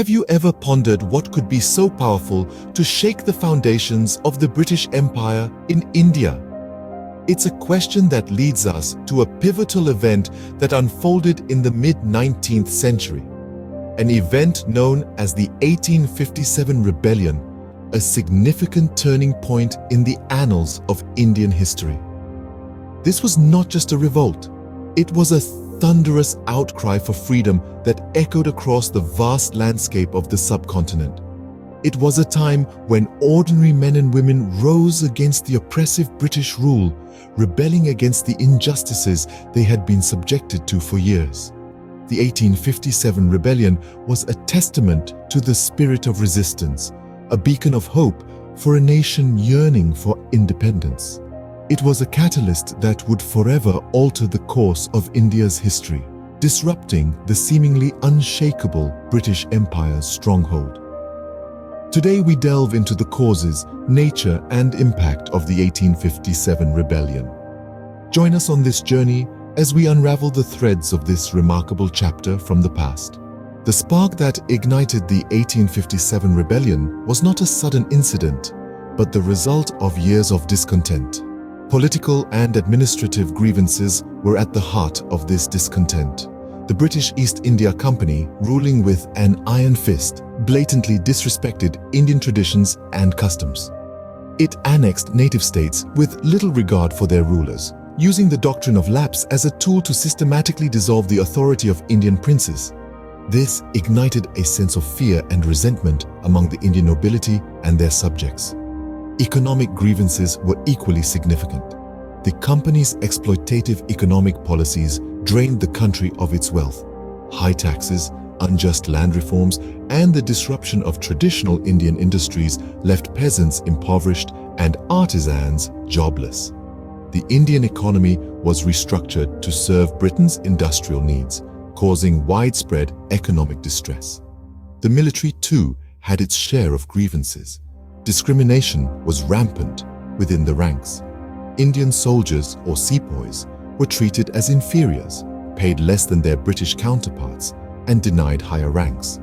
Have you ever pondered what could be so powerful to shake the foundations of the British Empire in India? It's a question that leads us to a pivotal event that unfolded in the mid-19th century. An event known as the 1857 Rebellion, a significant turning point in the annals of Indian history. This was not just a revolt. It was a thunderous outcry for freedom that echoed across the vast landscape of the subcontinent. It was a time when ordinary men and women rose against the oppressive British rule, rebelling against the injustices they had been subjected to for years. The 1857 rebellion was a testament to the spirit of resistance, a beacon of hope for a nation yearning for independence. It was a catalyst that would forever alter the course of India's history, disrupting the seemingly unshakable British Empire's stronghold. Today we delve into the causes, nature, and impact of the 1857 rebellion. Join us on this journey as we unravel the threads of this remarkable chapter from the past. The spark that ignited the 1857 rebellion was not a sudden incident, but the result of years of discontent. Political and administrative grievances were at the heart of this discontent. The British East India Company, ruling with an iron fist, blatantly disrespected Indian traditions and customs. It annexed native states with little regard for their rulers, using the doctrine of lapse as a tool to systematically dissolve the authority of Indian princes. This ignited a sense of fear and resentment among the Indian nobility and their subjects. Economic grievances were equally significant. The company's exploitative economic policies drained the country of its wealth. High taxes, unjust land reforms, and the disruption of traditional Indian industries left peasants impoverished and artisans jobless. The Indian economy was restructured to serve Britain's industrial needs, causing widespread economic distress. The military, too, had its share of grievances. Discrimination was rampant within the ranks. Indian soldiers, or sepoys, were treated as inferiors, paid less than their British counterparts, and denied higher ranks.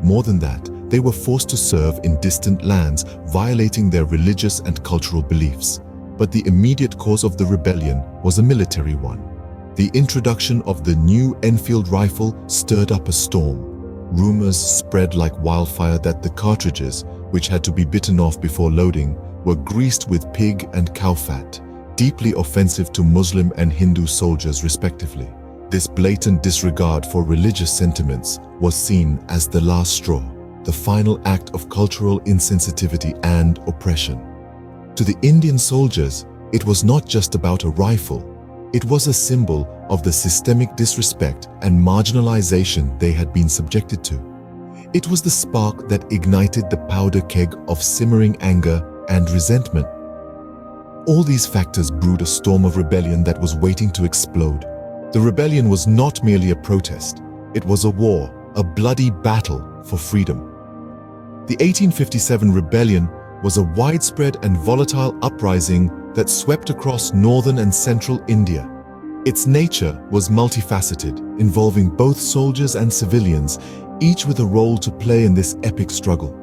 More than that, they were forced to serve in distant lands, violating their religious and cultural beliefs. But the immediate cause of the rebellion was a military one. The introduction of the new Enfield rifle stirred up a storm. Rumors spread like wildfire that the cartridges, which had to be bitten off before loading, were greased with pig and cow fat, deeply offensive to Muslim and Hindu soldiers respectively. This blatant disregard for religious sentiments was seen as the last straw, the final act of cultural insensitivity and oppression. To the Indian soldiers, it was not just about a rifle. It was a symbol of the systemic disrespect and marginalization they had been subjected to. It was the spark that ignited the powder keg of simmering anger and resentment. All these factors brewed a storm of rebellion that was waiting to explode. The rebellion was not merely a protest. It was a war, a bloody battle for freedom. The 1857 rebellion was a widespread and volatile uprising that swept across northern and central India. Its nature was multifaceted, involving both soldiers and civilians, each with a role to play in this epic struggle.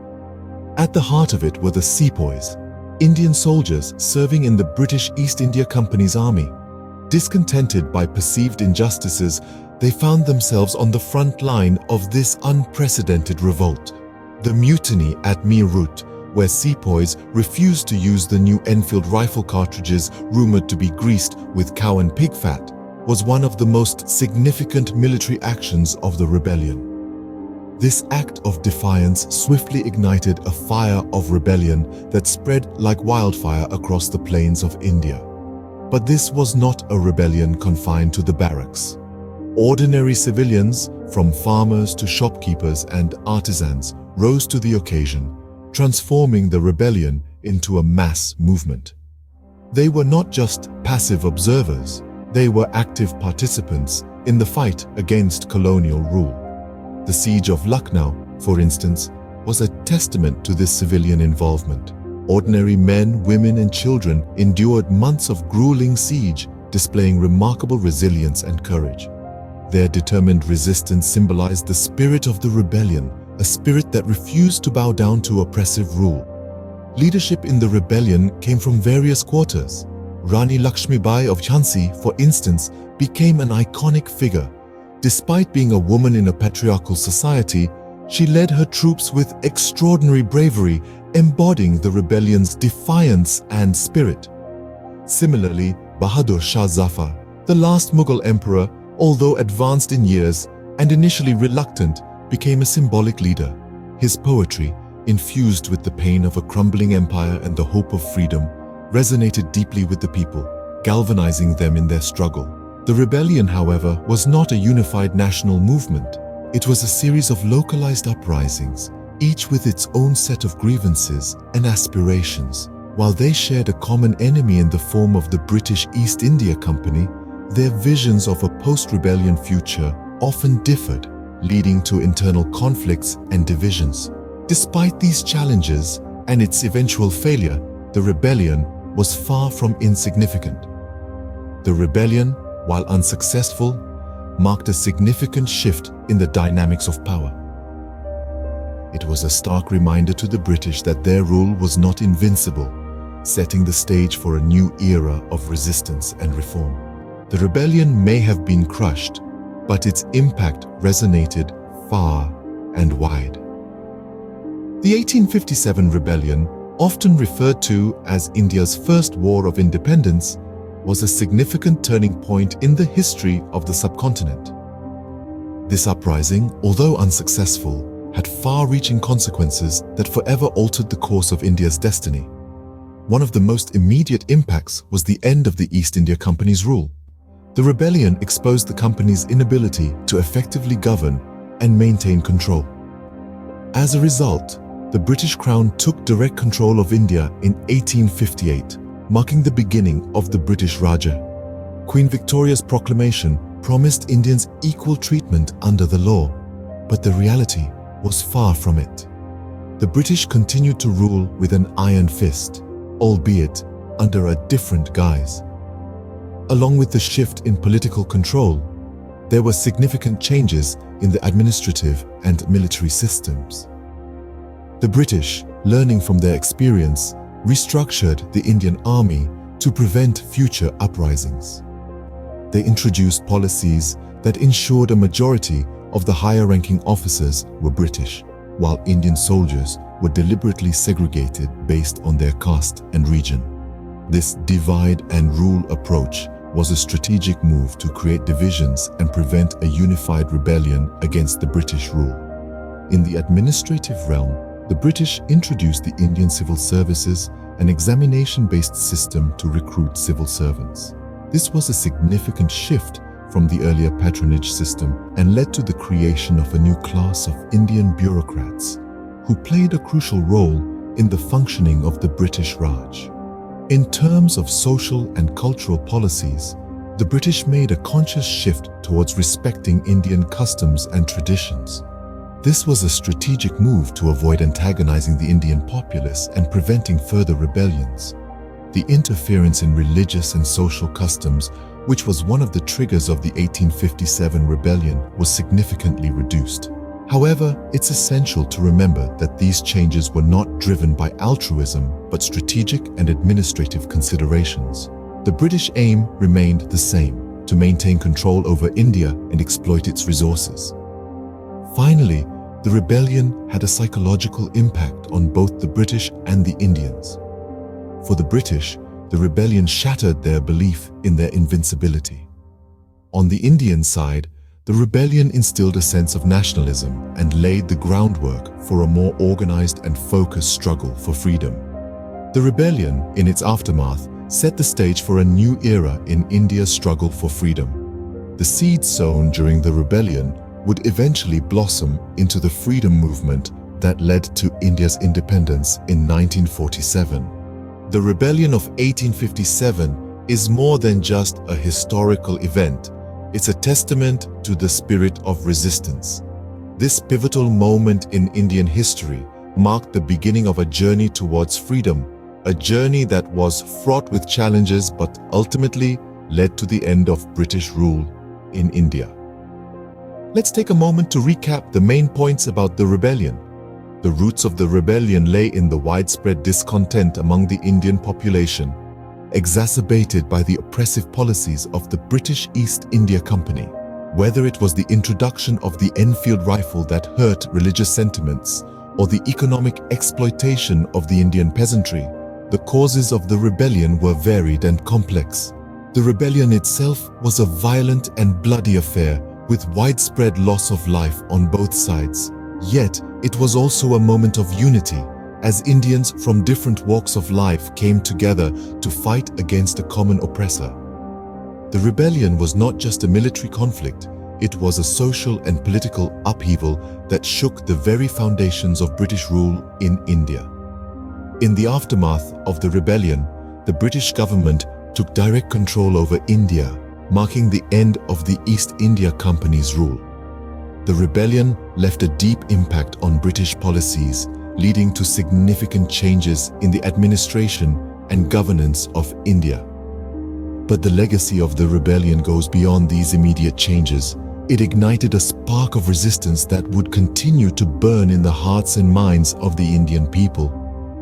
At the heart of it were the sepoys, Indian soldiers serving in the British East India Company's army. Discontented by perceived injustices, they found themselves on the front line of this unprecedented revolt. The mutiny at Meerut, where sepoys refused to use the new Enfield rifle cartridges rumored to be greased with cow and pig fat, was one of the most significant military actions of the rebellion. This act of defiance swiftly ignited a fire of rebellion that spread like wildfire across the plains of India. But this was not a rebellion confined to the barracks. Ordinary civilians, from farmers to shopkeepers and artisans, rose to the occasion, transforming the rebellion into a mass movement. They were not just passive observers, they were active participants in the fight against colonial rule. The siege of Lucknow, for instance, was a testament to this civilian involvement. Ordinary men, women, and children endured months of grueling siege, displaying remarkable resilience and courage. Their determined resistance symbolized the spirit of the rebellion, a spirit that refused to bow down to oppressive rule. Leadership in the rebellion came from various quarters. Rani Lakshmibai of Jhansi, for instance, became an iconic figure. Despite being a woman in a patriarchal society, she led her troops with extraordinary bravery, embodying the rebellion's defiance and spirit. Similarly, Bahadur Shah Zafar, the last Mughal emperor, although advanced in years and initially reluctant, became a symbolic leader. His poetry, infused with the pain of a crumbling empire and the hope of freedom, resonated deeply with the people, galvanizing them in their struggle. The rebellion, however, was not a unified national movement. It was a series of localized uprisings, each with its own set of grievances and aspirations. While they shared a common enemy in the form of the British East India Company, their visions of a post-rebellion future often differed, leading to internal conflicts and divisions. Despite these challenges and its eventual failure, the rebellion was far from insignificant. The rebellion, while unsuccessful, marked a significant shift in the dynamics of power. It was a stark reminder to the British that their rule was not invincible, setting the stage for a new era of resistance and reform. The rebellion may have been crushed, but its impact resonated far and wide. The 1857 rebellion, often referred to as India's first war of independence, was a significant turning point in the history of the subcontinent. This uprising, although unsuccessful, had far-reaching consequences that forever altered the course of India's destiny. One of the most immediate impacts was the end of the East India Company's rule. The rebellion exposed the company's inability to effectively govern and maintain control. As a result, the British Crown took direct control of India in 1858, marking the beginning of the British Raja. Queen Victoria's proclamation promised Indians equal treatment under the law, but the reality was far from it. The British continued to rule with an iron fist, albeit under a different guise. Along with the shift in political control, there were significant changes in the administrative and military systems. The British, learning from their experience, restructured the Indian Army to prevent future uprisings. They introduced policies that ensured a majority of the higher-ranking officers were British, while Indian soldiers were deliberately segregated based on their caste and region. This divide-and-rule approach was a strategic move to create divisions and prevent a unified rebellion against the British rule. In the administrative realm, the British introduced the Indian Civil Services, an examination-based system to recruit civil servants. This was a significant shift from the earlier patronage system and led to the creation of a new class of Indian bureaucrats who played a crucial role in the functioning of the British Raj. In terms of social and cultural policies, the British made a conscious shift towards respecting Indian customs and traditions. This was a strategic move to avoid antagonizing the Indian populace and preventing further rebellions. The interference in religious and social customs, which was one of the triggers of the 1857 rebellion, was significantly reduced. However, it's essential to remember that these changes were not driven by altruism, but strategic and administrative considerations. The British aim remained the same: to maintain control over India and exploit its resources. Finally, the rebellion had a psychological impact on both the British and the Indians. For the British, the rebellion shattered their belief in their invincibility. On the Indian side, the rebellion instilled a sense of nationalism and laid the groundwork for a more organized and focused struggle for freedom. The rebellion, in its aftermath, set the stage for a new era in India's struggle for freedom. The seeds sown during the rebellion would eventually blossom into the freedom movement that led to India's independence in 1947. The Rebellion of 1857 is more than just a historical event. It's a testament to the spirit of resistance. This pivotal moment in Indian history marked the beginning of a journey towards freedom, a journey that was fraught with challenges but ultimately led to the end of British rule in India. Let's take a moment to recap the main points about the rebellion. The roots of the rebellion lay in the widespread discontent among the Indian population, exacerbated by the oppressive policies of the British East India Company. Whether it was the introduction of the Enfield rifle that hurt religious sentiments, or the economic exploitation of the Indian peasantry, the causes of the rebellion were varied and complex. The rebellion itself was a violent and bloody affair, with widespread loss of life on both sides. Yet, it was also a moment of unity, as Indians from different walks of life came together to fight against a common oppressor. The rebellion was not just a military conflict, it was a social and political upheaval that shook the very foundations of British rule in India. In the aftermath of the rebellion, the British government took direct control over India, marking the end of the East India Company's rule. The rebellion left a deep impact on British policies, leading to significant changes in the administration and governance of India. But the legacy of the rebellion goes beyond these immediate changes. It ignited a spark of resistance that would continue to burn in the hearts and minds of the Indian people.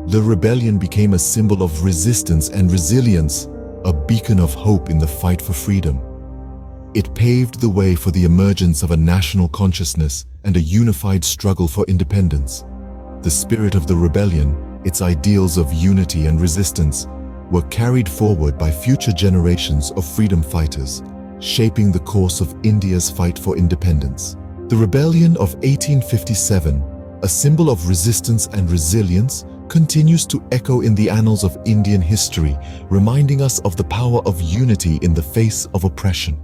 The rebellion became a symbol of resistance and resilience, a beacon of hope in the fight for freedom. It paved the way for the emergence of a national consciousness and a unified struggle for independence. The spirit of the rebellion, its ideals of unity and resistance, were carried forward by future generations of freedom fighters, shaping the course of India's fight for independence. The Rebellion of 1857, a symbol of resistance and resilience, continues to echo in the annals of Indian history, reminding us of the power of unity in the face of oppression.